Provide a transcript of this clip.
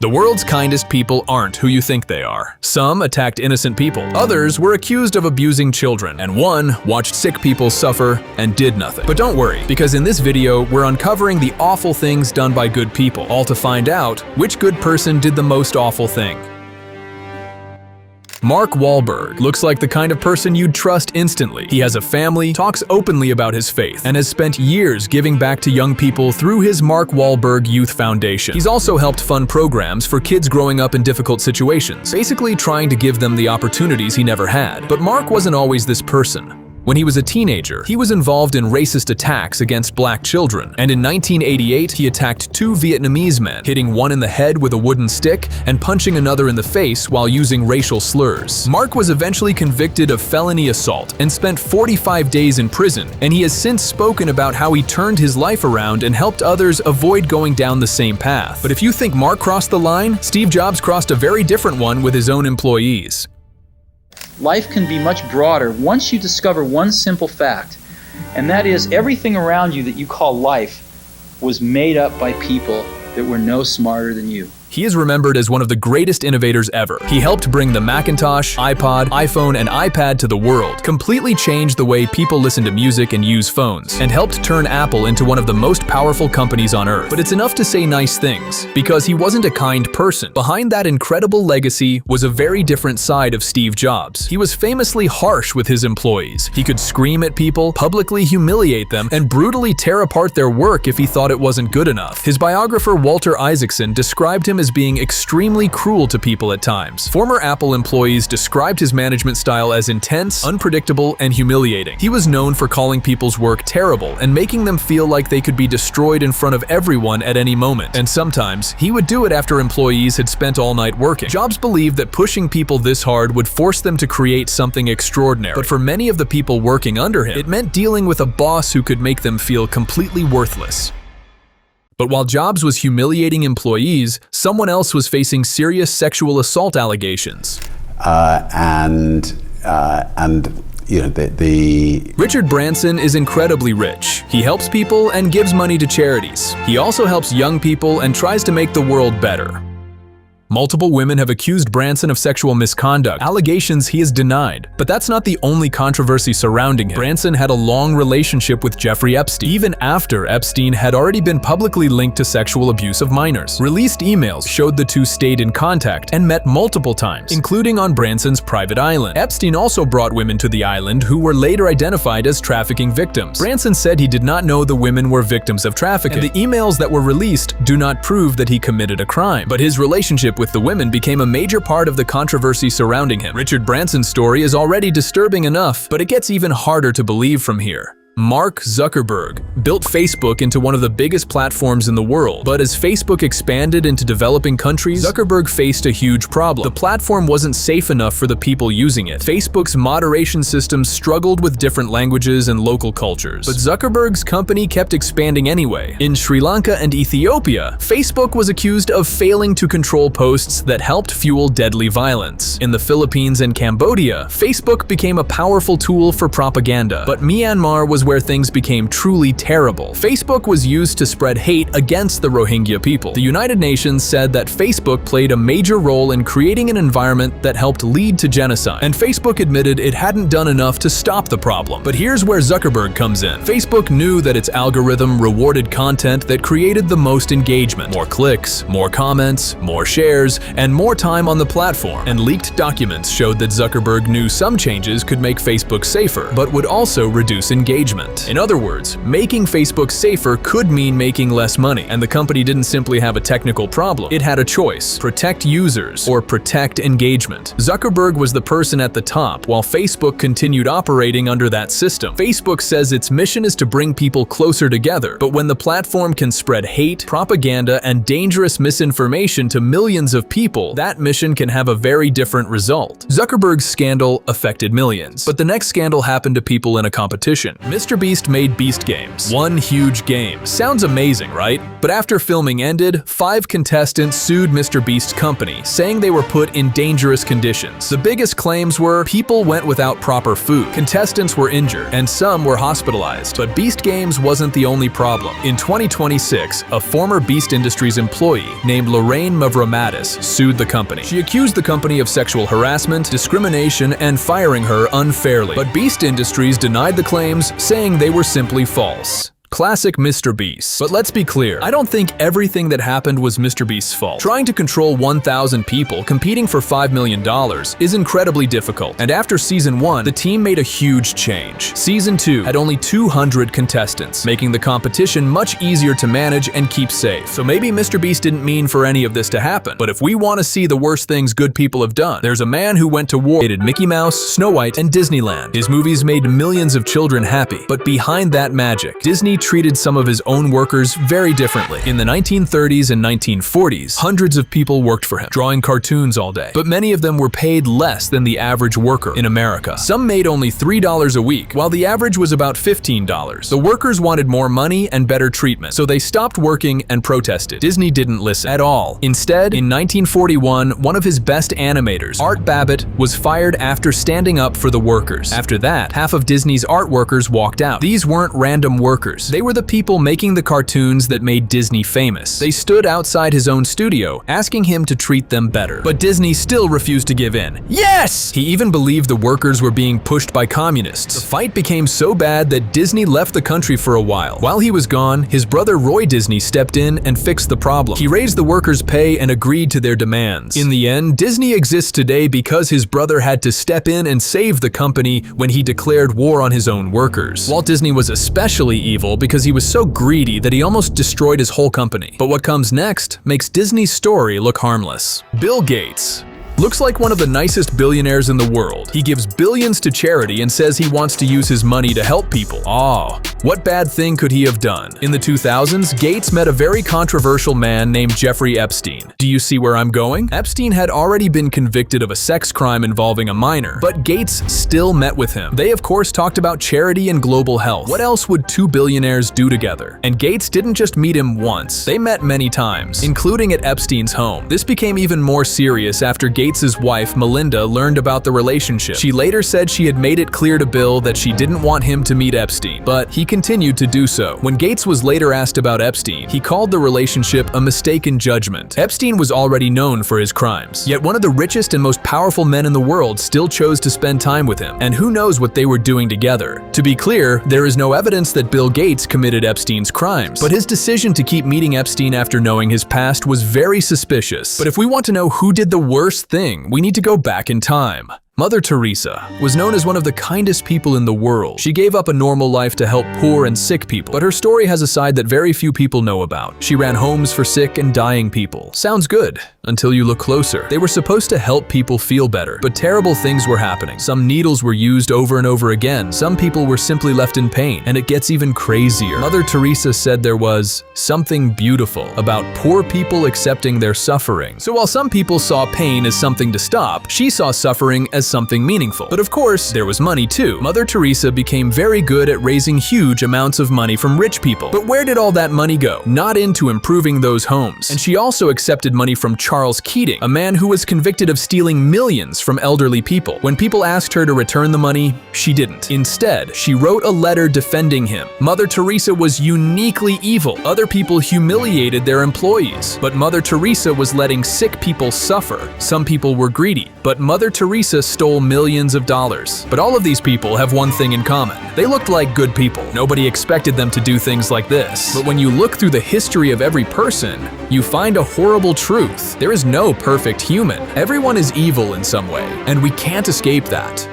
The world's kindest people aren't who you think they are. Some attacked innocent people, others were accused of abusing children, and one watched sick people suffer and did nothing. But don't worry, because in this video, we're uncovering the awful things done by good people, all to find out which good person did the most awful thing. Mark Wahlberg looks like the kind of person you'd trust instantly. He has a family, talks openly about his faith, and has spent years giving back to young people through his Mark Wahlberg Youth Foundation. He's also helped fund programs for kids growing up in difficult situations, basically trying to give them the opportunities he never had. But Mark wasn't always this person. When he was a teenager, he was involved in racist attacks against black children, and in 1988, he attacked two Vietnamese men, hitting one in the head with a wooden stick and punching another in the face while using racial slurs. Mark was eventually convicted of felony assault and spent 45 days in prison, and he has since spoken about how he turned his life around and helped others avoid going down the same path. But if you think Mark crossed the line, Steve Jobs crossed a very different one with his own employees. Life can be much broader once you discover one simple fact, and that is everything around you that you call life was made up by people that were no smarter than you. He is remembered as one of the greatest innovators ever. He helped bring the Macintosh, iPod, iPhone, and iPad to the world, completely changed the way people listen to music and use phones, and helped turn Apple into one of the most powerful companies on earth. But it's enough to say nice things, because he wasn't a kind person. Behind that incredible legacy was a very different side of Steve Jobs. He was famously harsh with his employees. He could scream at people, publicly humiliate them, and brutally tear apart their work if he thought it wasn't good enough. His biographer Walter Isaacson described him as being extremely cruel to people at times. Former Apple employees described his management style as intense, unpredictable, and humiliating. He was known for calling people's work terrible and making them feel like they could be destroyed in front of everyone at any moment. And sometimes, he would do it after employees had spent all night working. Jobs believed that pushing people this hard would force them to create something extraordinary. But for many of the people working under him, it meant dealing with a boss who could make them feel completely worthless. But while Jobs was humiliating employees, someone else was facing serious sexual assault allegations. Richard Branson is incredibly rich. He helps people and gives money to charities. He also helps young people and tries to make the world better. Multiple women have accused Branson of sexual misconduct, allegations he has denied. But that's not the only controversy surrounding him. Branson had a long relationship with Jeffrey Epstein, even after Epstein had already been publicly linked to sexual abuse of minors. Released emails showed the two stayed in contact and met multiple times, including on Branson's private island. Epstein also brought women to the island who were later identified as trafficking victims. Branson said he did not know the women were victims of trafficking, and the emails that were released do not prove that he committed a crime. But his relationship with the women became a major part of the controversy surrounding him. Richard Branson's story is already disturbing enough, but it gets even harder to believe from here. Mark Zuckerberg built Facebook into one of the biggest platforms in the world, but as Facebook expanded into developing countries, Zuckerberg faced a huge problem. The platform wasn't safe enough for the people using it. Facebook's moderation system struggled with different languages and local cultures, but Zuckerberg's company kept expanding anyway. In Sri Lanka and Ethiopia, Facebook was accused of failing to control posts that helped fuel deadly violence. In the Philippines and Cambodia, Facebook became a powerful tool for propaganda, but Myanmar was where things became truly terrible. Facebook was used to spread hate against the Rohingya people. The United Nations said that Facebook played a major role in creating an environment that helped lead to genocide, and Facebook admitted it hadn't done enough to stop the problem. But here's where Zuckerberg comes in. Facebook knew that its algorithm rewarded content that created the most engagement, more clicks, more comments, more shares, and more time on the platform. And leaked documents showed that Zuckerberg knew some changes could make Facebook safer, but would also reduce engagement. In other words, making Facebook safer could mean making less money, and the company didn't simply have a technical problem. It had a choice: protect users or protect engagement. Zuckerberg was the person at the top, while Facebook continued operating under that system. Facebook says its mission is to bring people closer together, but when the platform can spread hate, propaganda, and dangerous misinformation to millions of people, that mission can have a very different result. Zuckerberg's scandal affected millions, but the next scandal happened to people in a competition. MrBeast made Beast Games. One huge game. Sounds amazing, right? But after filming ended, 5 contestants sued MrBeast's company, saying they were put in dangerous conditions. The biggest claims were people went without proper food, contestants were injured, and some were hospitalized. But Beast Games wasn't the only problem. In 2026, a former Beast Industries employee named Lorraine Mavromatis sued the company. She accused the company of sexual harassment, discrimination, and firing her unfairly. But Beast Industries denied the claims, saying they were simply false. Classic MrBeast. But let's be clear, I don't think everything that happened was MrBeast's fault. Trying to control 1,000 people competing for $5 million is incredibly difficult, and after Season 1, the team made a huge change. Season 2 had only 200 contestants, making the competition much easier to manage and keep safe. So maybe MrBeast didn't mean for any of this to happen, but if we want to see the worst things good people have done, there's a man who went to war, created Mickey Mouse, Snow White, and Disneyland. His movies made millions of children happy, but behind that magic, Disney treated some of his own workers very differently. In the 1930s and 1940s, hundreds of people worked for him, drawing cartoons all day, but many of them were paid less than the average worker in America. Some made only $3 a week, while the average was about $15. The workers wanted more money and better treatment, so they stopped working and protested. Disney didn't listen at all. Instead, in 1941, one of his best animators, Art Babbitt, was fired after standing up for the workers. After that, half of Disney's art workers walked out. These weren't random workers. They were the people making the cartoons that made Disney famous. They stood outside his own studio, asking him to treat them better. But Disney still refused to give in. Yes! He even believed the workers were being pushed by communists. The fight became so bad that Disney left the country for a while. While he was gone, his brother Roy Disney stepped in and fixed the problem. He raised the workers' pay and agreed to their demands. In the end, Disney exists today because his brother had to step in and save the company when he declared war on his own workers. Walt Disney was especially evil because he was so greedy that he almost destroyed his whole company. But what comes next makes Disney's story look harmless. Bill Gates looks like one of the nicest billionaires in the world. He gives billions to charity and says he wants to use his money to help people. What bad thing could he have done? In the 2000s, Gates met a very controversial man named Jeffrey Epstein. Do you see where I'm going? Epstein had already been convicted of a sex crime involving a minor, but Gates still met with him. They of course talked about charity and global health. What else would two billionaires do together? And Gates didn't just meet him once. They met many times, including at Epstein's home. This became even more serious after Gates' wife, Melinda, learned about the relationship. She later said she had made it clear to Bill that she didn't want him to meet Epstein, but he continued to do so. When Gates was later asked about Epstein, he called the relationship a mistaken judgment. Epstein was already known for his crimes, yet one of the richest and most powerful men in the world still chose to spend time with him, and who knows what they were doing together. To be clear, there is no evidence that Bill Gates committed Epstein's crimes, but his decision to keep meeting Epstein after knowing his past was very suspicious. But if we want to know who did the worst thing, we need to go back in time. Mother Teresa was known as one of the kindest people in the world. She gave up a normal life to help poor and sick people, but her story has a side that very few people know about. She ran homes for sick and dying people. Sounds good, until you look closer. They were supposed to help people feel better, but terrible things were happening. Some needles were used over and over again. Some people were simply left in pain, and it gets even crazier. Mother Teresa said there was something beautiful about poor people accepting their suffering. So while some people saw pain as something to stop, she saw suffering as something meaningful. But of course, there was money too. Mother Teresa became very good at raising huge amounts of money from rich people. But where did all that money go? Not into improving those homes. And she also accepted money from Charles Keating, a man who was convicted of stealing millions from elderly people. When people asked her to return the money, she didn't. Instead, she wrote a letter defending him. Mother Teresa was uniquely evil. Other people humiliated their employees, but Mother Teresa was letting sick people suffer. Some people were greedy, but Mother Teresa stole millions of dollars. But all of these people have one thing in common. They looked like good people. Nobody expected them to do things like this. But when you look through the history of every person, you find a horrible truth. There is no perfect human. Everyone is evil in some way, and we can't escape that.